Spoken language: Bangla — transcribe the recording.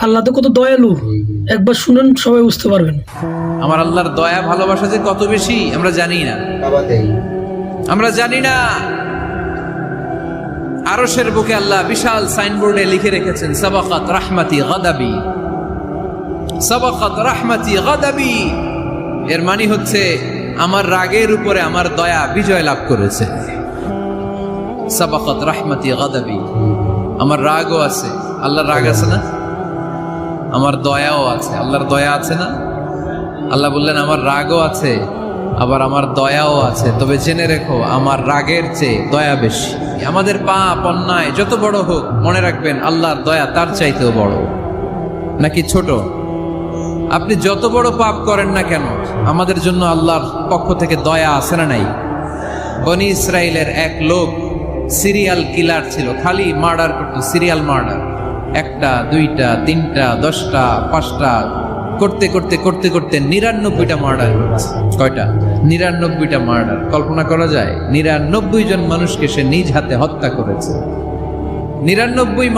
আল্লাহ তো কত দয়ালু, একবার শুনেন সবাই বুঝতে পারবেন। আমার আল্লাহর দয়া ভালোবাসা যে কত বেশি আমরা জানি না, আমরা জানি না। আরশের বুকে আল্লাহ বিশাল সাইনবোর্ডে লিখে রেখেছেন সাবাকাত রাহমাতি গাদাবি, সাবাকাত রাহমাতি গাদাবি। এর মানে হচ্ছে আমার রাগের উপরে আমার দয়া বিজয় লাভ করেছে। সাবাকাত রাহমাতি গাদাবি, আমার রাগও আছে, আল্লাহর রাগ আছে না? আমার দয়াও আছে, আল্লাহর দয়া আছে না? আল্লাহ বললেন আমার রাগও আছে, আবার আমার দয়াও আছে। তবে জেনে রেখো আমার রাগের চেয়ে দয়া বেশি। আমাদের পাপ অন্যায় যত বড় হোক, মনে রাখবেন আল্লাহর দয়া তার চাইতেও বড়। নাকি ছোট? আপনি যত বড় পাপ করেন না কেন, আমাদের জন্য আল্লাহর পক্ষ থেকে দয়া আছে না নাই? বনি ইসরাইলের এক লোক সিরিয়াল কিলার ছিল, খালি মার্ডার করতো, সিরিয়াল মার্ডার। একটা, দুইটা, তিনটা, 10টা, 5টা করতে করতে করতে করতে 99টা মার্ডার করেছে। কয়টা? 99টা মার্ডার। কল্পনা করা যায়? 99 জন মানুষকে সে নিজ হাতে হত্যা করেছে। 99